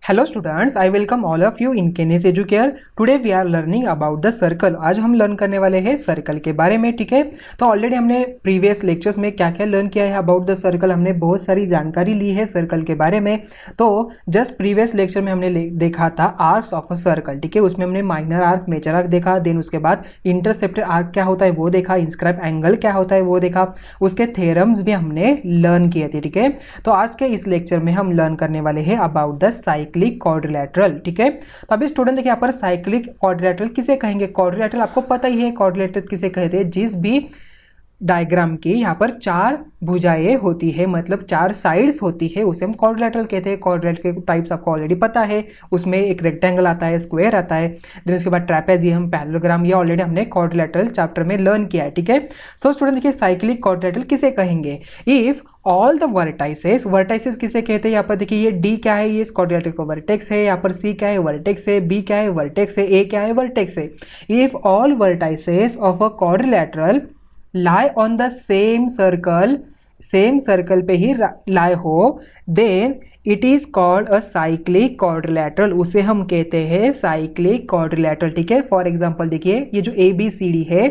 Hello students, I welcome all of you in Kenis Educare. Today we are learning about the circle. आज हम learn करने वाले हैं circle के बारे में। ठीक है, तो ऑलरेडी हमने प्रीवियस लेक्चर्स में क्या क्या लर्न किया है अबाउट द सर्कल। हमने बहुत सारी जानकारी ली है सर्कल के बारे में। तो जस्ट प्रीवियस लेक्चर में हमने देखा था आर्क्स ऑफ अ सर्कल। ठीक है, उसमें हमने माइनर आर्क, मेजर आर्क देखा। देन उसके बाद इंटरसेप्टेड आर्क क्या होता है वो देखा, इंस्क्राइब एंगल क्या होता है वो देखा, उसके थ्योरम्स भी हमने लर्न किए थे। ठीक है, तो आज के इस लेक्चर में हम लर्न करने वाले हैं अबाउट द साइक्लिक क्वाड्रिलेटरल। ठीक है, तो अभी स्टूडेंट देखिए यहाँ पर साइक्लिक क्वाड्रिलेटरल किसे कहेंगे। क्वाड्रिलेटरल आपको पता ही है क्वाड्रिलेटरल किसे कहते हैं। जिस भी डायग्राम की यहाँ पर चार भुजाएं होती है, मतलब चार साइड्स होती है, उसे हम क्वाड्रिलेटरल कहते हैं। क्वाड्रिलेटरल के टाइप्स आपको ऑलरेडी पता है। उसमें एक रेक्टेंगल आता है, स्क्वायर आता है, देन उसके बाद ट्रेपेजियम, पैरेललोग्राम, ये ऑलरेडी हमने क्वाड्रिलेटरल चैप्टर में लर्न किया है। ठीक है, सो स्टूडेंट देखिए साइक्लिक क्वाड्रिलेटरल किसे कहेंगे। If all the vertices, vertices किसे कहते हैं। यहाँ पर देखिए ये डी क्या है, ये इस क्वाड्रिलेटरल का वर्टेक्स है। यहाँ पर सी क्या है, वर्टेक्स है। बी क्या है, वर्टेक्स है। ए क्या है, वर्टेक्स है। If all vertices of a quadrilateral lie on the same circle, same circle पे ही lie हो, then it is called a cyclic quadrilateral. उसे हम कहते हैं साइक्लिक क्वाड्रिलेटरल। ठीक है, फॉर एग्जांपल देखिए ये जो ए बी सी डी है,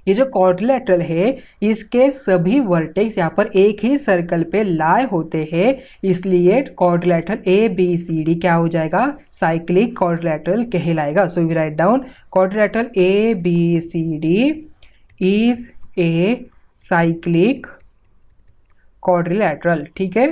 ये जो क्वाड्रिलेटरल है, इसके सभी वर्टेक्स यहाँ पर एक ही सर्कल पे लाई होते हैं, इसलिए quadrilateral A B C D क्या हो जाएगा, साइक्लिक क्वाड्रिलेटरल कहलाएगा। So we write down quadrilateral A B C D is a cyclic quadrilateral. ठीक है,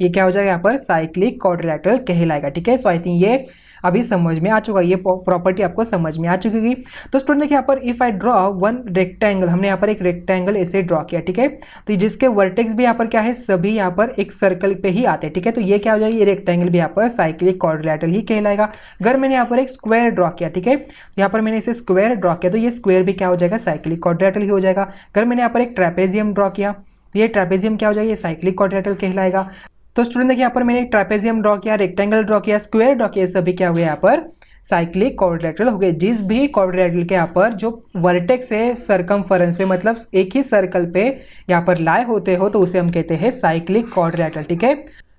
ये क्या हो जाएगा यहाँ पर साइक्लिक क्वाड्रिलेटरल कहलाएगा। ठीक है, सो आई थिंक ये अभी समझ में आ चुका, ये प्रॉपर्टी आपको समझ में आ चुकी होगी। तो स्टूडेंट देखिए यहाँ पर if I draw one rectangle, हमने यहाँ पर एक रेक्टेंगल ऐसे ड्रॉ किया। ठीक है, तो जिसके वर्टेक्स भी यहाँ पर क्या है, सभी यहाँ पर एक सर्कल पे ही आते हैं। ठीक है, तो ये क्या हो जाएगा, ये रेक्टेंगल भी यहाँ पर साइक्लिक क्वाड्रिलेटरल ही कहलाएगा। अगर मैंने यहाँ पर एक स्क्वायर ड्रॉ किया, ठीक है, तो यहाँ पर मैंने इसे स्क्वायर ड्रॉ किया, तो ये स्क्वायर भी क्या हो जाएगा, साइक्लिक क्वाड्रिलेटरल ही हो जाएगा। अगर मैंने यहाँ पर एक ट्रेपेजियम ड्रॉ किया, तो ये ट्रेपेजियम क्या हो जाएगा, ये साइक्लिक क्वाड्रिलेटरल कहलाएगा। तो स्टूडेंट देखिए यहाँ पर मैंने एक ट्रापेजियम ड्रॉ किया, रेक्टेंगल ड्रॉ किया, स्क्वायर ड्रॉ किया, सभी क्या हुए यहाँ पर साइक्लिक क्वाड्रिलेटरल हो गए। जिस भी क्वाड्रिलेटरल के यहाँ पर जो वर्टेक्स है सरकमफेरेंस पे, मतलब एक ही सर्कल पे यहाँ पर लाई होते हो, तो उसे हम कहते हैं साइक्लिक क्वाड्रिलेटरल। ठीक है,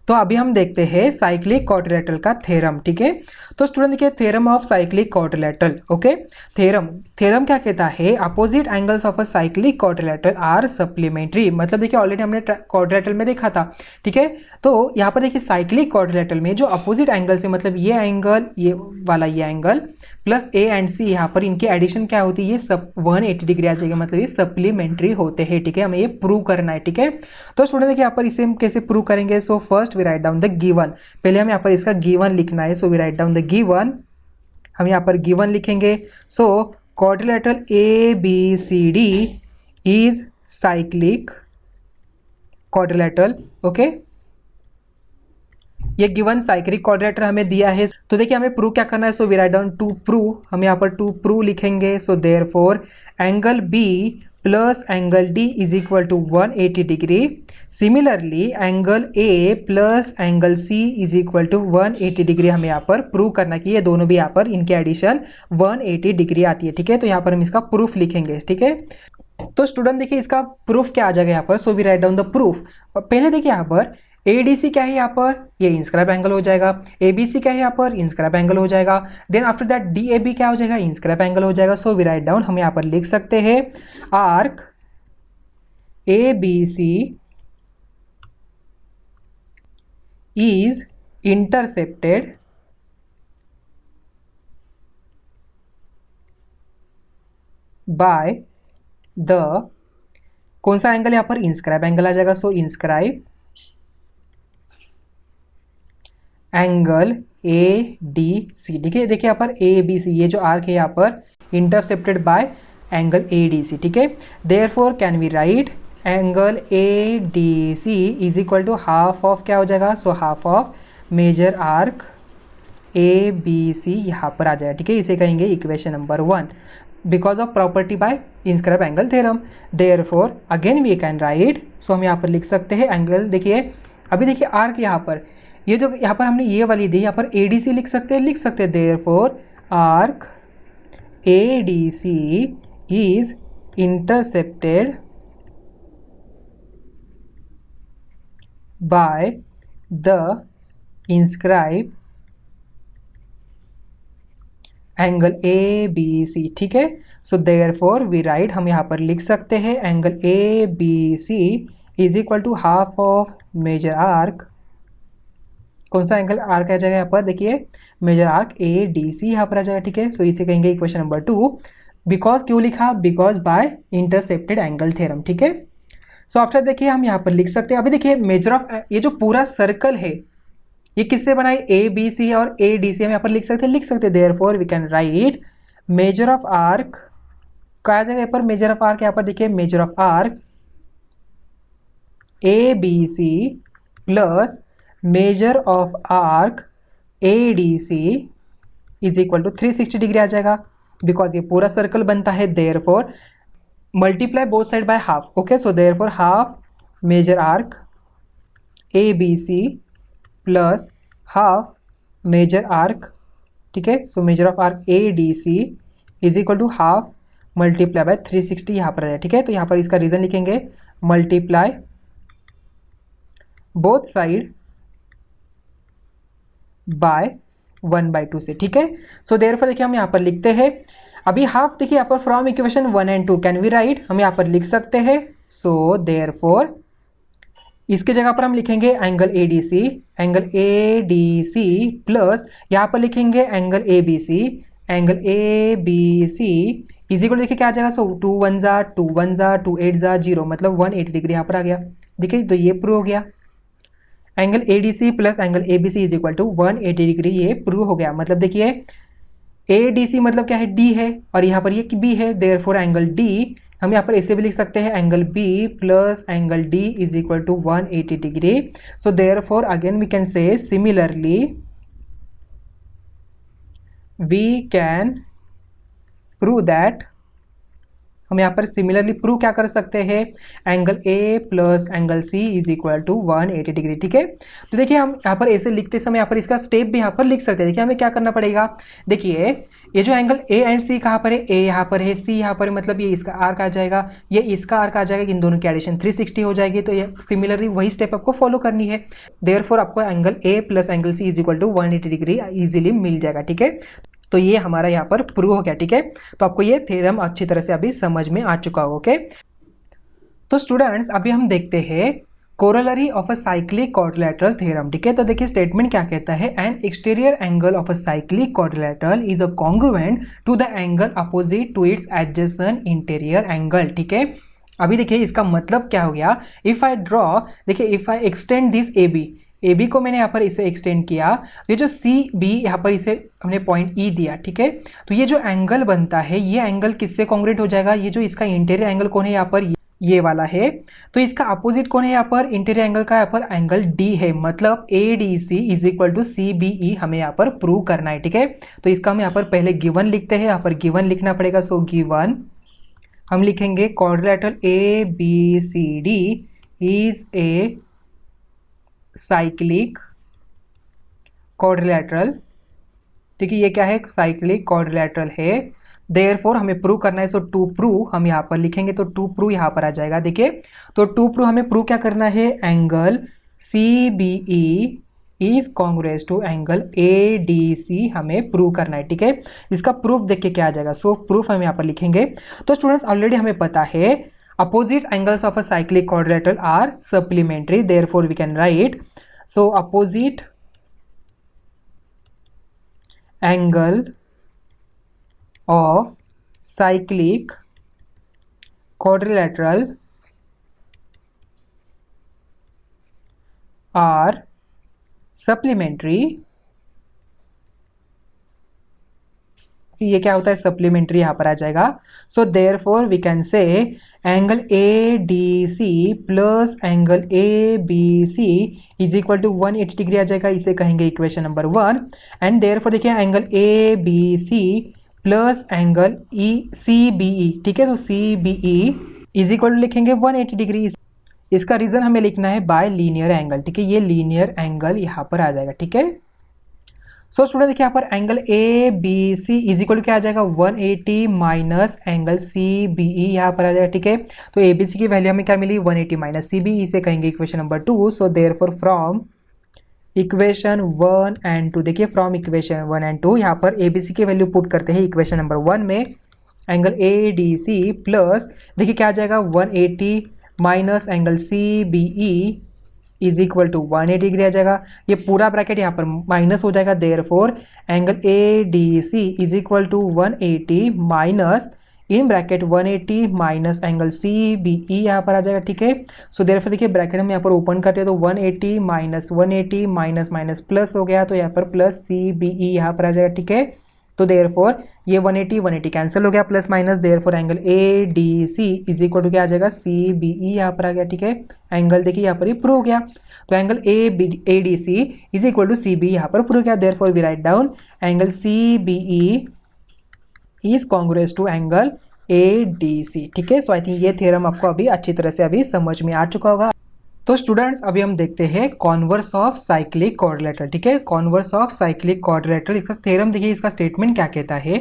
तो अभी हम देखते हैं साइक्लिक क्वाड्रिलेटरल का थ्योरम। ठीक है, तो स्टूडेंट देखिए theorem of cyclic quadrilateral. Okay, theorem क्या कहता है, opposite angles of a cyclic quadrilateral are supplementary. मतलब देखिए ऑलरेडी हमने क्वाड्रिलेटरल में देखा था। ठीक है, तो यहाँ पर देखिए साइक्लिक क्वाड्रिलेटरल में जो अपोजिट एंगल्स है, मतलब ये एंगल, ये वाला ये एंगल प्लस ए एंड सी, यहाँ पर इनकी एडिशन क्या होती है, ये सब 180 डिग्री आ जाएगी, मतलब ये सप्लीमेंट्री होते हैं। ठीक है, हमें ये प्रूव करना है। ठीक है, तो स्टूडेंट देखिए यहाँ पर इसे हम कैसे प्रूव करेंगे। So first we write down the given. पहले हम यहाँ पर इसका गिवन लिखना है। So we write down the given, हम यहाँ पर गिवन लिखेंगे। So quadrilateral A B C D is cyclic quadrilateral. Okay, ये गिवन साइक्लिक क्वाड्रिलेटरल हमें दिया है। तो देखिए हमें प्रूव क्या करना है। So we write down to prove, हम यहाँ पर टू प्रूव लिखेंगे। So therefore angle B plus angle D is equal to 180 degree. Similarly angle A plus angle C is equal to 180 degree हमें यहाँ पर प्रूव करना कि ये दोनों भी यहाँ पर इनके एडिशन 180 डिग्री आती है। ठीक है, तो यहाँ पर हम इसका प्रूफ लिखेंगे। ठीक है, तो स्टूडेंट देखिए इसका प्रूफ क्या आ जाएगा यहाँ पर। So we write down the proof. पहले देखिए यहाँ पर ADC क्या है, यहाँ पर ये इंस्क्राइब एंगल हो जाएगा। ABC क्या है, यहाँ पर इंस्क्राइब एंगल हो जाएगा। देन आफ्टर दैट DAB क्या हो जाएगा, इंस्क्राइब एंगल हो जाएगा। सो वी राइट डाउन, हम यहाँ पर लिख सकते हैं arc ABC is intercepted by the, कौन सा एंगल यहाँ पर, इंस्क्राइब एंगल आ जाएगा। सो इंस्क्राइब एंगल ADC। ठीक है, देखिए यहाँ पर ABC, ये जो आर्क है यहाँ पर इंटरसेप्टेड बाय एंगल ADC। ठीक है, therefore can we write angle ADC is equal to half of क्या हो जाएगा, so half of major arc ABC यहाँ पर आ जाएगा। ठीक है, इसे कहेंगे equation number 1 because of property by inscribe angle theorem. Therefore again we can write, so हम यहाँ पर लिख सकते हैं एंगल, देखिए अभी देखिए आर्क यहाँ पर, ये जो यहाँ पर हमने ये वाली दी, यहाँ पर ADC लिख सकते हैं। Therefore arc ADC is intercepted by the inscribe angle A B C. ठीक है, सो देयरफॉर वी राइट, हम यहाँ पर लिख सकते हैं angle A B C is equal to half of major arc. कौन सा एंगल आर्क आ जाएगा यहाँ पर, देखिए major arc A D C यहाँ पर आ जाएगा। ठीक है, सो इसे कहेंगे इक्वेशन नंबर 2। बिकॉज क्यों लिखा, because by intercepted angle theorem. ठीक है, सो आफ्टर देखिए हम यहाँ पर लिख सकते हैं, अभी देखिए मेजर ऑफ, ये जो पूरा सर्कल है ये किससे बना है, ए बी सी और ए डी सी हम यहाँ पर लिख सकते हैं therefore we can write major of arc, कहा जाएगा यहाँ पर मेजर ऑफ आर्क, यहाँ पर देखिए major of arc A B C plus major of arc A D C is equal to 360 degree आ जाएगा। बिकॉज ये पूरा सर्कल बनता है, therefore multiply both side by half. Okay, so therefore half major arc A B C plus half major arc, ठीक है, so major of arc A D C is equal to half multiply by 360 यहाँ पर है। ठीक है, तो यहाँ पर इसका रीजन लिखेंगे मल्टीप्लाई बोथ साइड बाय 1/2 से। ठीक है, सो देयरफॉर देखिए हम यहाँ पर लिखते हैं, अभी हाफ देखिए यहाँ पर from equation 1 and 2 can we write, हम यहाँ पर लिख सकते हैं। सो देयरफॉर इसके जगह पर हम लिखेंगे angle A D C plus यहाँ पर लिखेंगे angle A B C is equal देखिए क्या आ जाएगा, सो 2 1 जा 2 1 जा 2 8 जा 0 मतलब 180 डिग्री यहाँ पर आ गया। देखिए तो ये प्रूव हो गया, angle A D C plus angle A B C is equal to 180 degree, ये प्रूव हो गया। मतलब देखिए ए डी सी मतलब क्या है, डी है, और यहाँ पर ये बी है, देयरफॉर एंगल डी हम यहाँ पर ऐसे भी लिख सकते हैं angle B plus angle D is equal to 180 degree. So therefore again we can say similarly we can prove that, हम यहाँ पर सिमिलरली प्रूव क्या कर सकते हैं, angle A plus angle C is equal to 180 degree. ठीक है, तो देखिए हम यहाँ पर ऐसे लिखते समय यहाँ पर इसका स्टेप भी यहाँ पर लिख सकते हैं। देखिए हमें क्या करना पड़ेगा, देखिए ये जो एंगल ए एंड सी कहाँ पर है, ए यहाँ पर है, सी यहाँ पर है, मतलब ये इसका आर्क आ जाएगा, ये इसका आर्क आ जाएगा, इन दोनों की एडिशन 360 हो जाएगी। तो ये सिमिलरली वही स्टेप आपको फॉलो करनी है, देयरफॉर आपको angle A plus angle C is equal to 180 degree easily मिल जाएगा। ठीक है, तो ये हमारा यहाँ पर प्रूव हो गया। ठीक है, तो आपको ये थ्योरम अच्छी तरह से अभी समझ में आ चुका होगा। ओके, तो स्टूडेंट्स अभी हम देखते हैं corollary of a cyclic quadrilateral theorem. ठीक है, तो देखिए स्टेटमेंट क्या कहता है, an exterior angle of a cyclic quadrilateral is a congruent to the angle opposite to its adjacent interior angle. ठीक है, अभी देखिए इसका मतलब क्या हो गया, इफ आई ड्रॉ, देखिए if I extend this A B को मैंने यहाँ पर इसे एक्सटेंड किया, ये जो सी बी यहाँ पर इसे हमने पॉइंट ई दिया। ठीक है, तो ये जो एंगल बनता है ये एंगल किससे कॉन्ग्रुएंट हो जाएगा, ये जो इसका इंटीरियर एंगल कौन है यहाँ पर, ये वाला है, तो इसका अपोजिट कौन है यहाँ पर, इंटीरियर एंगल का यहाँ पर एंगल डी है, मतलब A D C is equal to C B E हमें यहाँ पर प्रूव करना है। ठीक है, तो इसका हम यहाँ पर पहले गिवन लिखते हैं, यहाँ पर गिवन लिखना पड़ेगा। सो गिवन हम लिखेंगे quadrilateral A B C D is a cyclic quadrilateral. ठीक है, ये क्या है, साइक्लिक क्वाड्रिलेटरल है, देयरफॉर हमें प्रूव करना है। सो टू प्रूव हम यहाँ पर लिखेंगे, तो टू प्रूव यहाँ पर आ जाएगा। देखिए तो टू प्रूव हमें प्रूव क्या करना है, angle C B E is congruent to angle A D C हमें प्रूव करना है। ठीक है, इसका प्रूफ देख के क्या आ जाएगा, सो प्रूफ हम यहाँ पर लिखेंगे। तो स्टूडेंट्स ऑलरेडी हमें पता है opposite angles of a cyclic quadrilateral are supplementary, therefore we can write, so opposite angle of cyclic quadrilateral are supplementary, ये क्या होता है, सप्लीमेंट्री यहाँ पर आ जाएगा। So therefore we can say angle A D C plus angle A B C is equal to 180 degree आ जाएगा, इसे कहेंगे इक्वेशन नंबर 1। एंड देयरफॉर देखिए angle A B C plus angle E C B E, ठीक है, तो C B E is equal to लिखेंगे 180 degree. इसका रीजन हमें लिखना है बाय लीनियर एंगल। ठीक है, ये लीनियर एंगल यहाँ पर आ जाएगा। ठीक है, सो स्टूडेंट देखिए यहाँ पर angle A B C is equal क्या आ जाएगा 180 minus angle C B E यहाँ पर आ जाएगा, ठीक है। तो ए बी सी की वैल्यू हमें क्या मिली 180 माइनस सी बी ई से कहेंगे equation number 2। So therefore from equation 1 and 2, देखिए फ्रॉम इक्वेशन 1 एंड 2 यहाँ पर ए बी सी की वैल्यू पुट करते हैं इक्वेशन नंबर 1 में, angle A D C plus देखिए क्या आ जाएगा 180 minus angle C B E is equal to 180 degree आ जाएगा। ये पूरा ब्रैकेट यहाँ पर माइनस हो जाएगा, देयरफॉर angle A D C is equal to 180 minus in bracket 180 minus angle C B E यहाँ पर आ जाएगा, ठीक है। सो देयरफॉर देखिए ब्रैकेट हम यहाँ पर ओपन करते हैं तो 180 माइनस 180 माइनस माइनस प्लस हो गया, तो यहाँ पर प्लस सी बी ई यहाँ पर आ जाएगा, ठीक है। तो देयरफॉर ये 180 कैंसिल हो गया, plus minus, therefore angle A D C is equal to क्या आ जाएगा सी बी ई यहाँ पर आ गया, ठीक है। एंगल देखिए यहाँ पर ये प्रूव हो गया, तो angle A D C is equal to C B यहाँ पर प्रूव किया, therefore we write down angle C B E is congruence to angle A D C, ठीक है। सो आई थिंक ये थ्योरम आपको अभी अच्छी तरह से अभी समझ में आ चुका होगा। तो स्टूडेंट्स अभी हम देखते हैं कॉन्वर्स ऑफ साइक्लिक क्वाड्रिलेटरल, ठीक है। कॉन्वर्स ऑफ साइक्लिक क्वाड्रिलेटरल, इसका थ्योरम देखिए, इसका स्टेटमेंट क्या कहता है,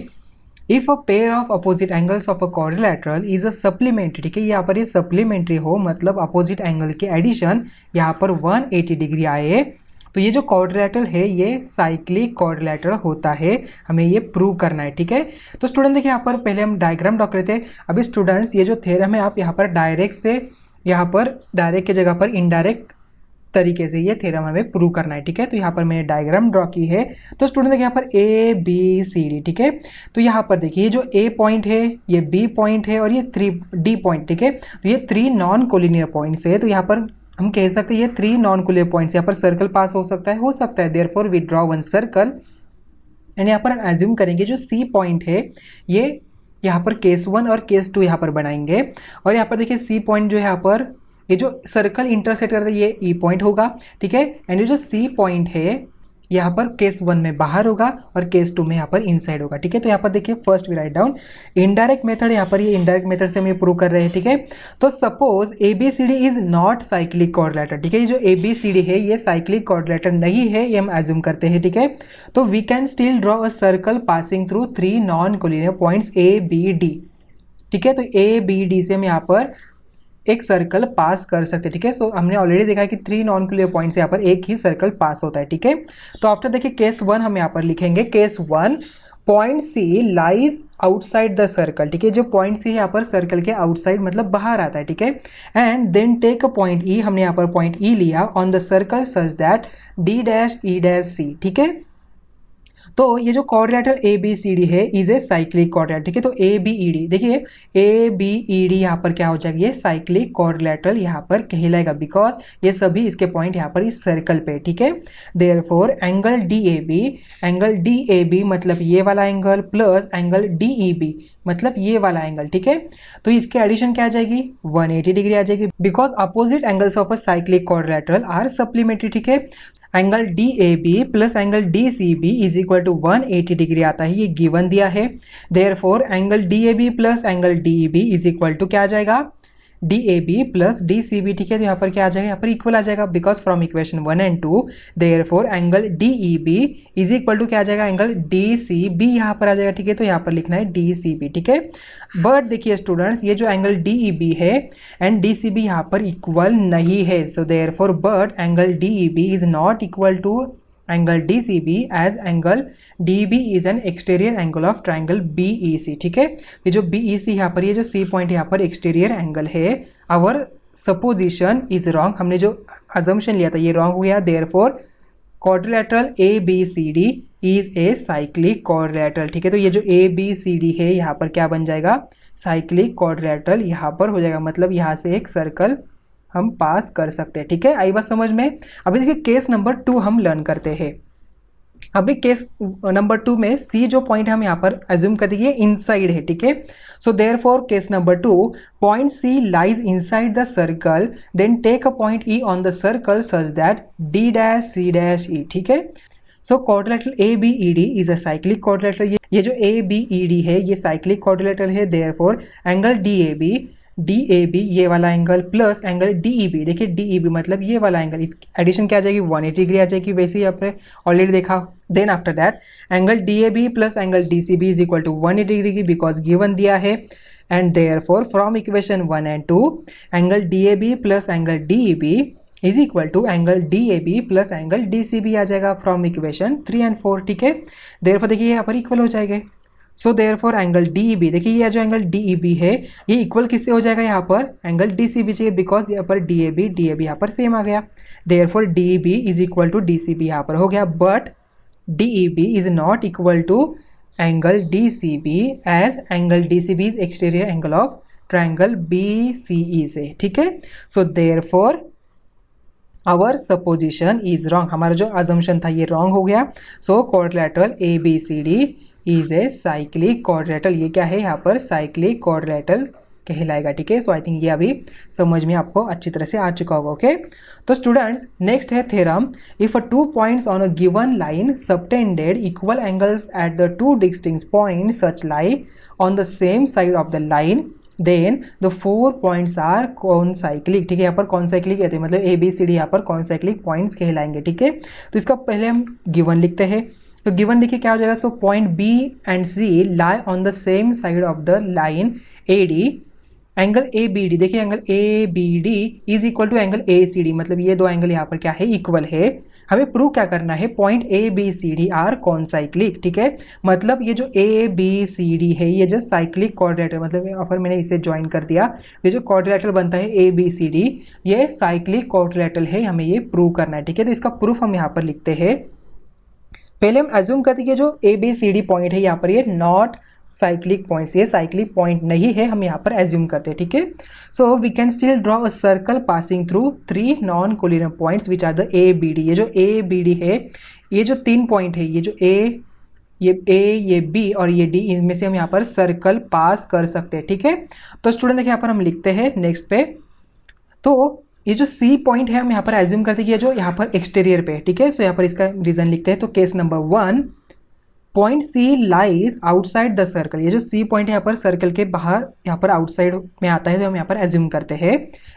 if a pair of opposite angles of a quadrilateral is a supplementary, ठीक है। यहाँ पर ये सप्लीमेंट्री हो मतलब अपोजिट एंगल के एडिशन यहाँ पर 180 डिग्री आए, तो ये जो क्वाड्रिलेटरल है ये साइक्लिक क्वाड्रिलेटरल होता है, हमें ये प्रूव करना है, ठीक है। तो स्टूडेंट देखिए यहाँ पर पहले हम डायग्राम ड्रॉ करते हैं। अभी स्टूडेंट्स ये जो थ्योरम है आप यहाँ पर डायरेक्ट से यहाँ पर डायरेक्ट की जगह पर इनडायरेक्ट तरीके से ये थ्योरम हमें प्रूव करना है, ठीक है। तो यहाँ पर मैंने डायग्राम ड्रॉ की है, तो स्टूडेंट देखिए यहाँ पर ए बी सी डी, ठीक है। तो यहाँ पर देखिए ये जो ए पॉइंट है, ये बी पॉइंट है और ये 3 डी पॉइंट, ठीक है। तो ये 3 नॉन कोलिनियर पॉइंट्स है, तो यहाँ पर हम कह सकते हैं ये 3 नॉन कोलिनियर पॉइंट्स, यहाँ पर सर्कल पास हो सकता है, therefore we draw one circle and यहाँ पर हम एज्यूम करेंगे जो सी पॉइंट है ये यहाँ पर केस 1 और केस 2 यहाँ पर बनाएंगे, और यहाँ पर देखिए सी पॉइंट जो है यहाँ पर ये जो सर्कल इंटरसेक्ट करता है ये ई पॉइंट होगा, ठीक है। एंड ये जो सी पॉइंट है यहाँ पर केस 1 में बाहर होगा और केस 2 में यहाँ पर इनसाइड होगा, ठीक है। तो यहाँ पर देखिए first we write down indirect method, यहाँ पर ये इनडायरेक्ट मेथड से हम ये प्रूव कर रहे हैं, ठीक है। तो suppose A B C D is not cyclic quadrilateral, ठीक है। ये जो ए बी सी डी है ये साइक्लिक क्वाड्रिलेटरल नहीं है, ये हम एज्यूम करते हैं, ठीक है। तो we can still draw a circle passing through 3 non collinear points A B D, ठीक है। तो ए बी डी से हम यहाँ पर एक सर्कल पास कर सकते हैं, ठीक है। सो हमने ऑलरेडी देखा है कि 3 नॉन क्लियर पॉइंट से यहाँ पर एक ही सर्कल पास होता है, ठीक है। तो आफ्टर देखिए केस 1 हम यहाँ पर लिखेंगे, case 1 point C lies outside the circle, ठीक है। जो पॉइंट सी यहाँ पर सर्कल के आउटसाइड मतलब बाहर आता है, ठीक है। And then take a point E, हमने यहाँ पर पॉइंट ई लिया on the circle such that D dash E dash C, ठीक है। तो ये जो quadrilateral A B C D है इज ए साइक्लिक क्वाड्रिलेटरल, ठीक है। तो ए बी ई डी देखिए ए बी ई डी यहाँ पर क्या हो जाएगा, ये साइक्लिक क्वाड्रिलेटरल यहाँ पर कहलाएगा, बिकॉज ये सभी इसके पॉइंट यहाँ पर इस सर्कल पे, ठीक है। Therefore angle D A B मतलब ये वाला angle plus angle D E B मतलब ये वाला एंगल, ठीक है। तो इसके एडिशन क्या आ जाएगी 180 डिग्री आ जाएगी, because opposite angles of a cyclic quadrilateral are supplementary, ठीक है। Angle D A B plus angle D C B is equal to 180 degree आता है, ये गिवन दिया है। Therefore angle D A B plus angle D E B is equal to क्या आ जाएगा D A B plus D C B, ठीक है। तो यहाँ पर क्या आ जाएगा, यहाँ पर इक्वल आ जाएगा, because from equation 1 and 2 therefore angle D E B is equal to क्या आ जाएगा, एंगल डी सी बी यहाँ पर आ जाएगा, ठीक है। तो यहाँ पर लिखना है डी सी बी, ठीक है। बट देखिए स्टूडेंट्स ये जो एंगल डी ई बी है एंड डी सी बी यहाँ पर इक्वल नहीं है, so therefore but angle D E B is not equal to angle D C B as angle D B is an exterior angle of triangle B E C, ठीक है। ये जो B E सी यहाँ पर ये जो सी पॉइंट यहाँ पर एक्सटीरियर एंगल है, आवर सपोजिशन इज रॉन्ग, हमने जो अजम्पशन लिया था ये रॉन्ग हो गया। Therefore quadrilateral A B C D is a cyclic quadrilateral, ठीक है। तो ये जो ए बी सी डी है यहाँ पर क्या बन जाएगा, साइक्लिक क्वाड्रिलेटरल यहाँ पर हो जाएगा, मतलब यहाँ से एक सर्कल हम पास कर सकते हैं, ठीक है। आई बात समझ में। अभी देखिए केस नंबर 2 हम लर्न करते हैं। अभी केस नंबर 2 में सी जो पॉइंट हम यहाँ पर एज्यूम कर दिए इनसाइड है, ठीक है। So therefore case number 2 point C lies inside the circle, then take a point E on the circle such that D dash C dash E, ठीक है। So quadrilateral A B E D is a cyclic quadrilateral, ये जो A B E D है ये cyclic quadrilateral है। Therefore angle D A B DAB ये वाला angle plus angle DEB, देखिए DEB मतलब ये वाला एंगल, एडिशन क्या आ जाएगी 180 डिग्री आ जाएगी, वैसे ही आपने ऑलरेडी देखा। Then after that angle DAB plus angle DCB is equal to 180 degree because given दिया है, and therefore from equation 1 and 2 angle DAB plus angle DEB is equal to angle DAB plus angle DCB आ जाएगा from equation 3 and 4, ठीक है। Therefore देखिए यहाँ पर equal हो जाएगा। सो देयरफॉर एंगल DEB, देखिए ये जो एंगल DEB है ये इक्वल किससे हो जाएगा यहाँ पर एंगल DCB से, बिकॉज यहाँ पर DAB यहाँ पर सेम आ गया। Therefore DEB is equal to DCB यहाँ पर हो गया, but DEB is not equal to angle DCB as angle DCB is exterior angle of triangle BCE से, ठीक है। So therefore our supposition is wrong, हमारा जो अजम्पशन था ये रॉन्ग हो गया। So quadrilateral ABCD is a cyclic quadrilateral, ये क्या है यहाँ पर साइक्लिक क्वाड्रिलेटरल कहलाएगा, ठीक है। सो आई थिंक ये अभी समझ में आपको अच्छी तरह से आ चुका होगा, ओके। तो स्टूडेंट्स नेक्स्ट है theorem, if a 2 points on a given line subtended equal angles at the 2 distinct points such lie on the same side of the line then the 4 points are concyclic, ठीक है। यहाँ पर कॉनसाइक्लिक कहते हैं मतलब ABCD यहाँ पर कॉनसाइक्लिक पॉइंट्स कहलाएंगे, ठीक है। तो इसका पहले हम गिवन लिखते हैं, तो गिवन देखिए क्या हो जाएगा। So point B and C lie on the same side of the line AD, angle ABD देखिए angle ABD is equal to angle ACD, मतलब ये दो एंगल यहाँ पर क्या है इक्वल है। हमें प्रूव क्या करना है, पॉइंट ABCD आर कॉनसाइक्लिक, ठीक है। मतलब ये जो ABCD है ये जो साइक्लिक क्वाड्रिलेटरल, मतलब यहाँ पर मैंने इसे ज्वाइन कर दिया, ये जो क्वाड्रिलेटरल बनता है ABCD ये साइक्लिक क्वाड्रिलेटरल है, हमें ये प्रूव करना है, ठीक है। तो इसका प्रूफ हम यहाँ पर लिखते हैं। पहले हम एज्यूम करते हैं कि जो ABCD पॉइंट है यहाँ पर ये नॉट साइक्लिक पॉइंट्स, ये साइक्लिक पॉइंट नहीं है, हम यहाँ पर एज्यूम करते हैं, ठीक है। So we can still draw a circle passing through 3 non collinear points which are the ABD, ये जो ABD है ये जो 3 पॉइंट है, ये जो ये B और ये D, इनमें से हम यहाँ पर सर्कल पास कर सकते हैं, ठीक है। तो स्टूडेंट देखिए यहाँ पर हम लिखते हैं नेक्स्ट पे, तो ये जो C पॉइंट है हम यहाँ पर एज्यूम करते हैं कि ये जो यहाँ पर एक्सटीरियर पे, ठीक है। सो यहाँ पर इसका रीजन लिखते हैं। तो case number 1 point C lies outside the circle, ये जो C पॉइंट है यहाँ पर सर्कल के बाहर यहाँ पर आउटसाइड में आता है, तो हम यहाँ पर एज्यूम करते हैं।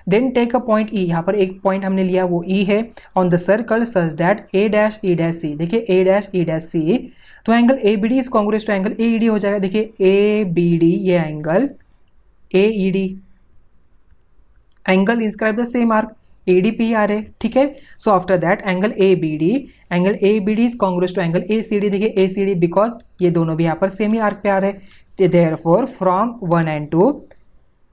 Then take a point E, यहाँ पर एक पॉइंट हमने लिया वो E है on the circle such that A'(E')C, देखिए A'(E')C, तो angle ABD is congruent to angle AED हो जाएगा। देखिए ABD ये angle AED angle inscribe the same arc ADP आ रहे, ठीक है। So after that angle ABD is congruent to angle ACD, देखिए ACD बिकॉज ये दोनों भी यहाँ पर सेम ही आर्क पे आ रहे। Therefore from 1 and 2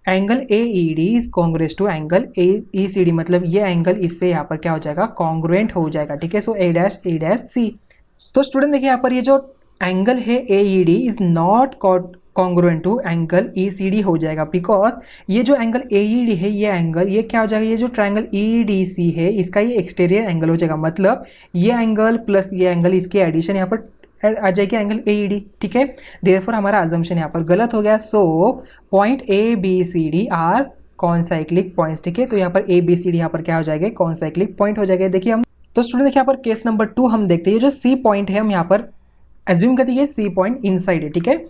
angle AED is congruent to angle ECD, मतलब ये एंगल इससे यहाँ पर क्या हो जाएगा कॉन्ग्रुएंट हो जाएगा, ठीक है। सो A'(E')C। तो स्टूडेंट देखिए यहाँ पर ये जो एंगल है AED is not congruent to angle ECD हो जाएगा, बिकॉज ये जो एंगल AED है ये एंगल ये क्या हो जाएगा, ये जो ट्रायंगल EDC है इसका ये एक्सटीरियर एंगल हो जाएगा, मतलब ये एंगल प्लस ये एंगल इसकी एडिशन यहाँ पर आ जाएगी एंगल AED, ठीक है। देयरफॉर हमारा अजम्पशन यहाँ पर गलत हो गया। So point ABCD are concyclic points, ठीक है। तो यहाँ पर ABCD यहाँ पर क्या हो जाएगा कॉनसाइक्लिक पॉइंट हो जाएगा। देखिए हम तो स्टूडेंट देखिए यहाँ पर केस नंबर 2 हम देखते हैं, ये जो C पॉइंट है हम यहाँ पर एज्यूम करते हैं C पॉइंट इनसाइड है, ठीक है।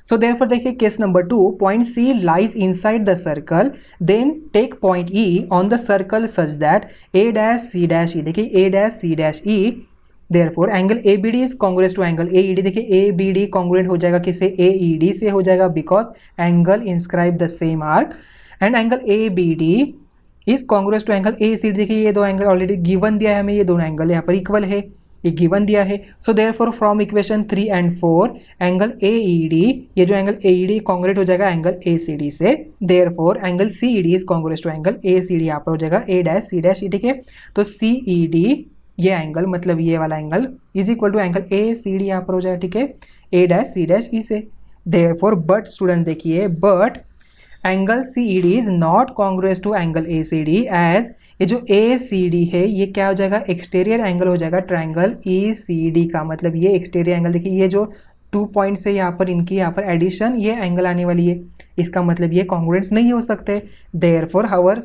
सो देयरफॉर देखिए case number 2 point C lies inside the circle, then take point E on the circle such that A'(C')E, देखिए A'(C')E, therefore angle ABD is congruent to angle AED, देखिए ABD congruent हो जाएगा किससे AED से हो जाएगा, because angle inscribe the same arc, and angle ABD is congruent to angle ACD, देखिए ये दो एंगल ऑलरेडी गिवन दिया है हमें, ये दोनों एंगल यहाँ पर इक्वल है, ये गिवन दिया है। So therefore from equation 3 and 4 angle AED, ये जो एंगल AED कॉन्ग्रुएंट हो जाएगा एंगल ACD से, therefore angle CED is congruent to angle ACD, यहाँ पर हो जाएगा A'(C')E, ठीक है। तो CED ये एंगल मतलब ये वाला angle is equal to angle ACD यहाँ पर हो जाएगा, ठीक है, A'(C')E से। देयरफॉर बट स्टूडेंट देखिए but angle CED is not congruent to angle ACD as ये जो ACD है ये क्या हो जाएगा एक्सटीरियर एंगल हो जाएगा ट्रायंगल ECD का, मतलब ये एक्सटीरियर एंगल देखिए ये जो 2 पॉइंट्स है यहाँ पर इनकी यहाँ पर एडिशन ये एंगल आने वाली है, इसका मतलब ये कॉन्ग्रुएंट्स नहीं हो सकते। Therefore our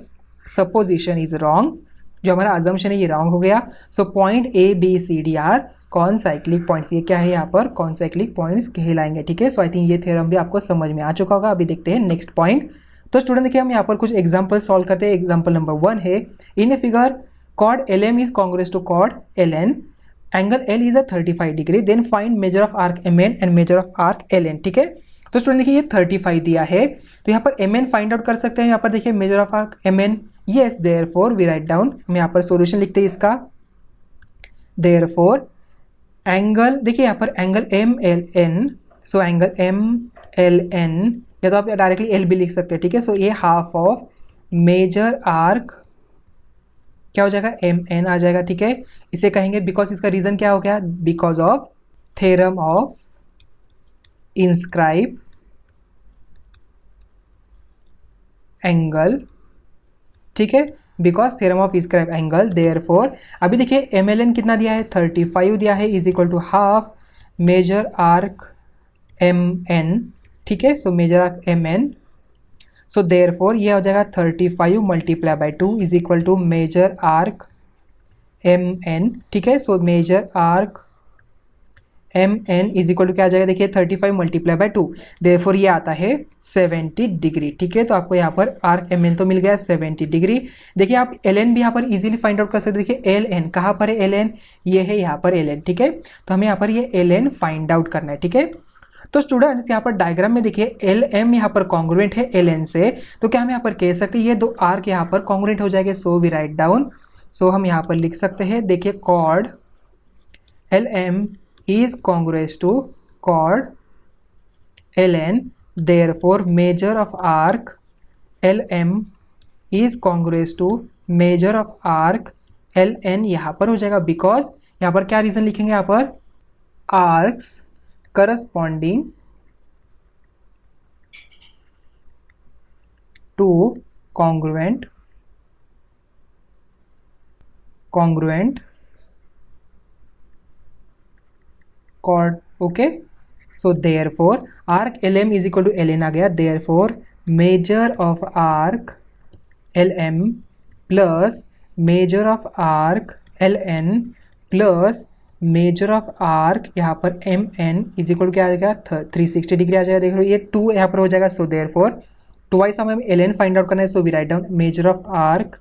supposition is wrong, जो हमारा अजम्पशन है ये रॉन्ग हो गया। So point ABCD are concyclic points, ये क्या है यहाँ पर कॉनसाइक्लिक पॉइंट्स कहलाएंगे, ठीक है। सो आई थिंक ये थ्योरम भी आपको समझ में आ चुका होगा। अभी देखते हैं नेक्स्ट पॉइंट, तो स्टूडेंट देखिए हम यहाँ पर कुछ एग्जाम्पल सॉल्व करते हैं। एग्जाम्पल नंबर 1 है, in a figure chord L M is congruent to chord L N, angle L is a 35 degree, then find measure of arc M N and measure of arc L N. ठीक है, तो student देखिए ये 35 दिया है, तो यहाँ पर एम एन फाइंड आउट कर सकते हैं। यहाँ पर देखिए major of arc M N, yes therefore we write down, हम यहाँ पर सॉल्यूशन लिखते हैं इसका। देयरफॉर एंगल, देखिए यहाँ पर angle M L N, so angle M L N, या तो आप डायरेक्टली एल भी लिख सकते हैं। ठीक है, सो ये हाफ ऑफ मेजर आर्क क्या हो जाएगा, एम एन आ जाएगा। ठीक है, इसे कहेंगे बिकॉज इसका रीजन क्या हो गया, because of theorem of inscribe angle. ठीक है, because theorem of inscribe angle, therefore अभी देखिए एम एल एन कितना दिया है, 35 दिया है, is equal to half major arc M N. ठीक है, so measure arc M N, so therefore ये हो जाएगा 35 multiply by 2 is equal to measure arc M N. ठीक है, so measure arc M N is equal to क्या आ जाएगा, देखिए 35 मल्टीप्लाई बाई 2, देयरफॉर ये आता है 70 डिग्री। ठीक है, तो आपको यहाँ पर आर्क एम एन तो मिल गया 70 डिग्री। देखिए आप एल एन भी यहाँ पर इजीली फाइंड आउट कर सकते हैं। देखिए एल एन कहाँ पर है, एल एन ये है यहाँ पर एल एन। ठीक है, तो हमें यहाँ पर ये एल एन फाइंड आउट करना है। ठीक है, तो स्टूडेंट्स यहाँ पर डायग्राम में देखिए एल एम यहाँ पर कॉन्ग्रुएंट है एल एन से, तो क्या हम यहाँ पर कह सकते हैं ये दो आर्क यहाँ पर कॉन्ग्रुएंट हो जाएंगे। So we write down, so हम यहाँ पर लिख सकते हैं, देखिए chord L M is congruous to chord ln, therefore measure of arc lm is congruous to measure of arc ln। यहाँ पर हो जाएगा बिकॉज यहाँ पर क्या रीजन लिखेंगे, यहाँ पर arcs corresponding to congruent chord। Okay, so therefore arc L M is equal to L N आ गया, therefore measure of arc L M plus major of arc L N plus major of arc यहाँ पर M N is equal to क्या आ जाएगा, 360 degree आ जाएगा। देख लो ये 2 यहाँ पर हो जाएगा, सो देयरफॉर ट्वाइस हमें एल एन फाइंड आउट करना है। So we write down measure of arc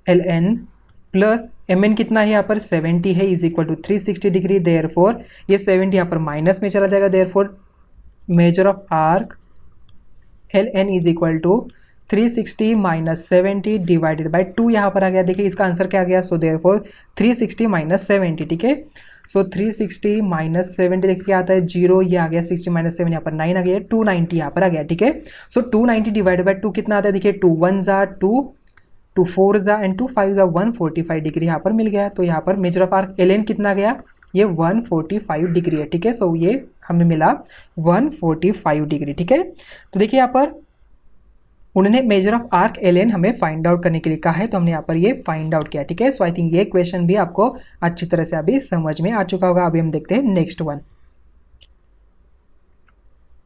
L N plus M N कितना है यहाँ पर 70 है, is equal to 360 degree. Therefore ये 70 यहाँ पर माइनस में चला जाएगा, therefore measure of arc L N is equal to 360 minus 70 divided by 2 यहाँ पर आ गया। देखिए इसका आंसर क्या आ गया, सो देयरफॉर 360 माइनस 70। ठीक है, सो 360 माइनस 70 देखिए क्या आता है, 0, ये आ गया 60 माइनस 7 यहाँ पर 9 आ गया, 290 यहाँ पर आ गया। ठीक है, सो 290 डिवाइडेड बाई 2 कितना आता है, देखिए 2 1 जा 2, 2 4 जा एंड 2 5 जा 145 डिग्री यहाँ पर मिल गया। तो यहाँ पर measure of arc L N कितना गया, ये 145 डिग्री है। ठीक है, सो ये हमें मिला 145 डिग्री। ठीक है, तो देखिए यहाँ पर उन्होंने measure of arc L N हमें फाइंड आउट करने के लिए कहा है, तो हमने यहाँ पर ये फाइंड आउट किया। ठीक है, सो आई थिंक ये क्वेश्चन भी आपको अच्छी तरह से अभी समझ में आ चुका होगा। अभी हम देखते हैं नेक्स्ट वन।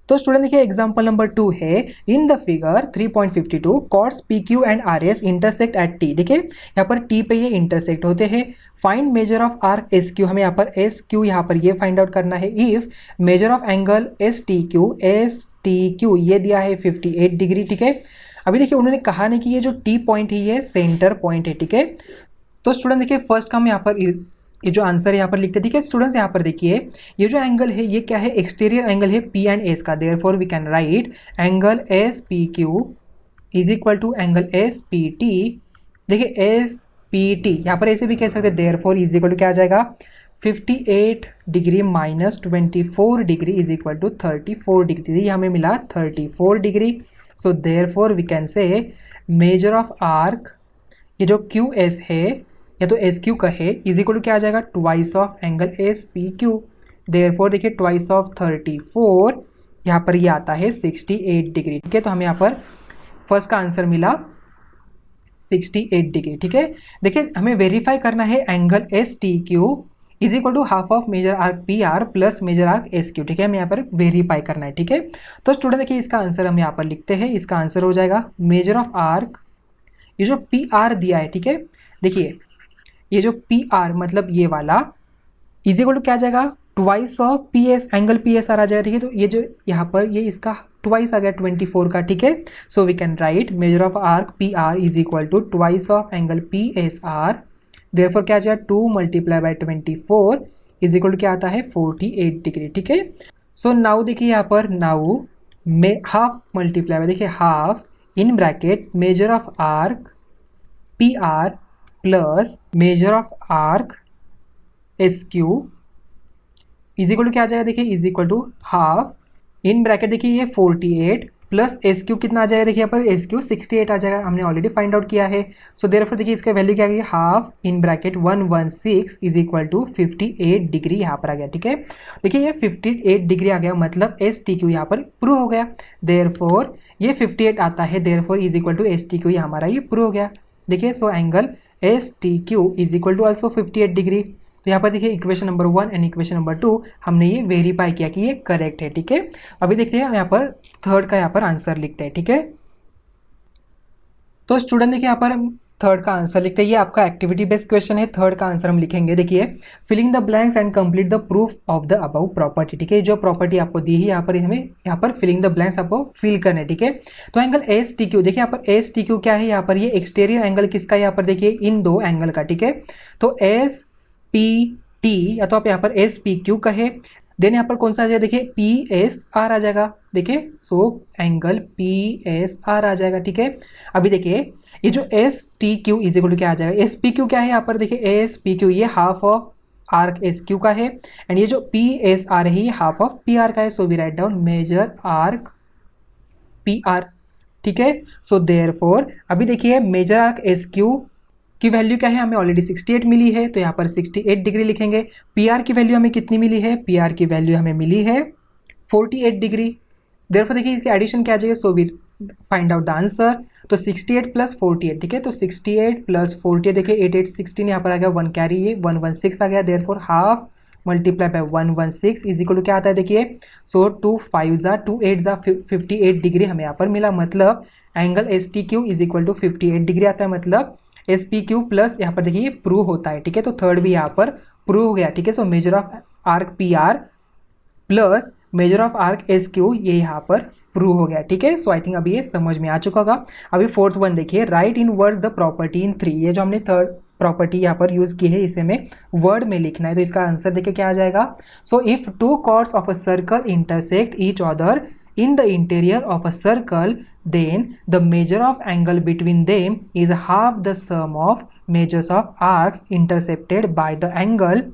तो स्टूडेंट देखिए एग्जांपल नंबर 2 है, in the figure 3.52 chords P Q and R S intersect at T. देखिए यहाँ पर टी पे ये इंटरसेक्ट होते हैं। Find measure of arc S Q, हमें यहाँ पर एस क्यू यहाँ पर ये फाइंड आउट करना है। If measure of angle S T Q ये दिया है 58 डिग्री। ठीक है, अभी देखिए उन्होंने कहा नहीं कि ये जो टी पॉइंट है ये सेंटर पॉइंट है। ठीक है, तो स्टूडेंट देखिए फर्स्ट हम यहाँ पर ये जो आंसर है यहाँ पर लिखते हैं। ठीक है स्टूडेंट्स, यहाँ पर देखिए ये जो एंगल है ये क्या है, एक्सटीरियर एंगल है पी एंड एस का। Therefore we can write angle S P Q is equal to angle S P T. देखिए एस पी टी यहाँ पर ऐसे भी कह सकते हैं, देयरफॉर इज इक्वल टू क्या आ जाएगा, 58 degree minus 24 degree is equal to 34 degree. हमें मिला 34 degree. So therefore we can say measure of arc, ये जो क्यू एस है या तो एस क्यू का है, इज इक्वल टू क्या आ जाएगा, twice of angle S P Q. Therefore देखिए ट्वाइस ऑफ 34 यहाँ पर ये आता है 68 डिग्री। ठीक है, तो हमें यहाँ पर फर्स्ट का आंसर मिला 68 डिग्री। ठीक है, देखिए हमें वेरीफाई करना है angle S T Q is equal to half of major arc P R plus measure arc S Q. ठीक है, हमें यहाँ पर वेरीफाई करना है। ठीक है, तो स्टूडेंट देखिए इसका आंसर हम यहाँ पर लिखते हैं। इसका आंसर हो जाएगा मेजर ऑफ आर्क, ये जो पी आर दिया है। ठीक है, देखिए ये जो पी आर मतलब ये वाला इज इक्वल टू क्या आ जाएगा, twice of P S, angle P S R आ जाएगा। ठीक है, तो ये जो यहाँ पर ये इसका ट्वाइस आ गया 24 का, ठीक है। So we can write major of arc P R is equal to twice of angle P S R, therefore क्या आ जाएगा 2 multiply by 24 is equal to क्या आता है 48 डिग्री, ठीक है। सो नाउ देखिए यहाँ पर नाउ में हाफ मल्टीप्लाई बाय, देखिए half in bracket measure of arc P R plus major of arc S Q is equal to क्या आ जाएगा, देखिए is equal to half in bracket, देखिए ये 48 प्लस एस क्यू कितना आ जाएगा, देखिए यहाँ पर एस क्यू 68 आ जाएगा, हमने ऑलरेडी फाइंड आउट किया है। सो देयरफॉर देखिए इसका वैल्यू क्या आ गया, half in bracket 116 is equal to 58 degree यहाँ पर आ गया, ठीक है। देखिए ये 58 डिग्री आ गया, मतलब एस टी क्यू यहाँ पर प्रूव हो गया। देयरफॉर ये 58 आता है, therefore is equal to S T Q हमारा ये प्रूव हो गया। देखिए so angle S T Q is equal to also 58 degree. तो यहाँ पर देखिए equation number 1 and equation number 2 हमने ये वेरीफाई किया कि ये करेक्ट है, ठीक है। अभी देखते हैं यहाँ पर थर्ड का यहाँ पर आंसर लिखते हैं, ठीक है। तो स्टूडेंट देखिए यहाँ पर हम थर्ड का आंसर लिखते हैं, ये आपका एक्टिविटी बेस्ड क्वेश्चन है। थर्ड का आंसर हम लिखेंगे, देखिए filling the blanks and complete the proof of the above property, ठीक है। जो प्रॉपर्टी आपको दी है यहाँ पर हमें यहाँ पर फिलिंग द ब्लैंक्स आपको फिल करना है, ठीक है। तो एंगल एस टी क्यू, देखिए यहाँ पर एस टी क्यू क्या है, यहाँ पर ये एक्सटीरियर एंगल किसका, यहाँ पर देखिए इन दो एंगल का, ठीक है। तो एस पी टी या तो आप यहाँ पर एस पी क्यू कहे, देन यहाँ पर कौन सा आ जाएगा, देखिए पी एस आर आ जाएगा, देखिए so angle P S R आ जाएगा, ठीक है। अभी देखिए ये जो S T Q is equal to क्या आ जाएगा, एस पी क्यू क्या है यहाँ पर, देखिए एस पी क्यू ये half of arc S Q का है, एंड ये जो पी एस आर है ये हाफ ऑफ पी आर का है। So we write down measure arc P R, ठीक है। सो देयरफॉर अभी देखिए मेजर आर्क एस क्यू की वैल्यू क्या है, हमें ऑलरेडी 68 मिली है, तो यहाँ पर 68 डिग्री लिखेंगे। पी आर की वैल्यू हमें कितनी मिली है, पी आर की वैल्यू हमें मिली है 48 डिग्री। देयरफॉर देखिए इसकी एडिशन क्या आ जाएगा, so we find out the answer. तो 68 प्लस 48, ठीक है। तो 68 प्लस 48 देखिए 8 8 16 यहाँ पर आ गया, 1 कैरी ये 116 आ गया। Therefore half multiply by 116 is equal to क्या आता है, देखिए सो 2 5 जा 2 8 जा 58 डिग्री हमें यहाँ पर मिला, मतलब angle S T Q is equal to 58 degree आता है, मतलब एस पी क्यू प्लस यहाँ पर देखिए प्रूव होता है, ठीक है। तो थर्ड भी यहाँ पर प्रूव हो गया, ठीक है। So major of arc P R plus major of arc S Q ये यहाँ पर प्रूव हो गया, ठीक है। सो आई थिंक अभी ये समझ में आ चुका होगा। अभी फोर्थ वन देखिए, right in words the property in 3, ये जो हमने थर्ड प्रॉपर्टी यहाँ पर यूज की है इसे हमें वर्ड में लिखना है। तो इसका आंसर देखिए क्या आ जाएगा, so if two chords of a circle intersect each other in the interior of a circle, then the measure of angle between them is half the sum of measures of arcs intercepted by the angle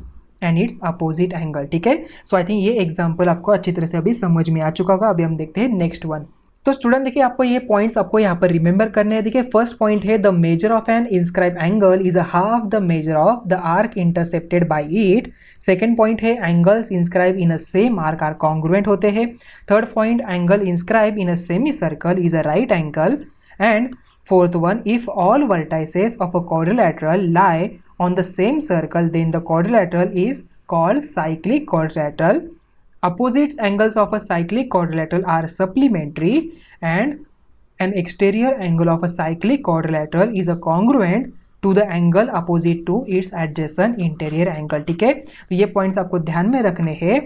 and its opposite angle, ठीक है। सो I think ये example आपको अच्छी तरह से अभी समझ में आ चुका होगा। अभी हम देखते हैं नेक्स्ट वन। तो स्टूडेंट देखिए आपको ये पॉइंट्स आपको यहाँ पर रिमेंबर करने हैं। देखिए फर्स्ट पॉइंट है the measure of an inscribe angle is half the measure of the arc intercepted by it. Second point है angles inscribe in a same arc are congruent होते हैं। Third point angle inscribe in a semi circle is a right angle. And fourth one if all vertices of a quadrilateral lie on the same circle then the quadrilateral is called cyclic quadrilateral. Opposite angles of a cyclic quadrilateral are supplementary and an exterior angle of a cyclic quadrilateral is a congruent to the angle opposite to its adjacent interior angle, ठीक है। तो ये points आपको ध्यान में रखने हैं।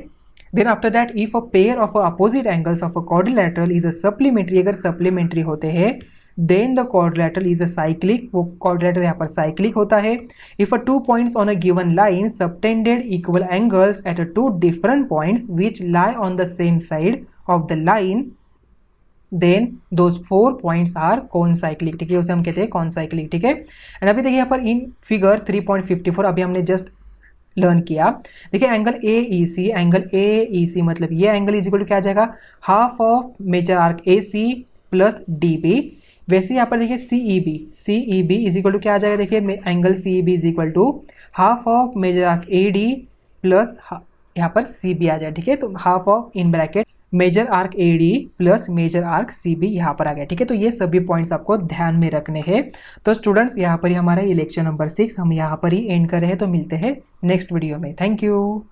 Then after that if a pair of opposite angles of a quadrilateral is a supplementary, अगर supplementary होते हैं then the quadrilateral is a cyclic, वो quadrilateral यहाँ पर cyclic होता है। If a two points on a given line subtended equal angles at a two different points which lie on the same side of the line, then those four points are concyclic, ठीक है। उसे हम कहते हैं concyclic, ठीक है। And अभी देखिए यहाँ पर इन फिगर 3.54 अभी हमने जस्ट लर्न किया। देखिए angle A E C, angle A ई सी मतलब ये एंगल इज इक्वल टू क्या आ जाएगा, half of major arc A C plus D B. वैसे यहाँ पर देखिए C E B is equal to क्या आ जाएगा, देखिए angle C E B is equal to half of major arc A D plus यहाँ पर सी बी आ जाए, ठीक है। तो half of in bracket measure arc A D plus measure arc C B यहाँ पर आ गया, ठीक है। तो ये सभी पॉइंट्स आपको ध्यान में रखने हैं। तो स्टूडेंट्स यहाँ पर ही हमारा ये लेक्चर नंबर 6 हम यहाँ पर ही एंड कर रहे हैं। तो मिलते हैं नेक्स्ट वीडियो में। Thank you.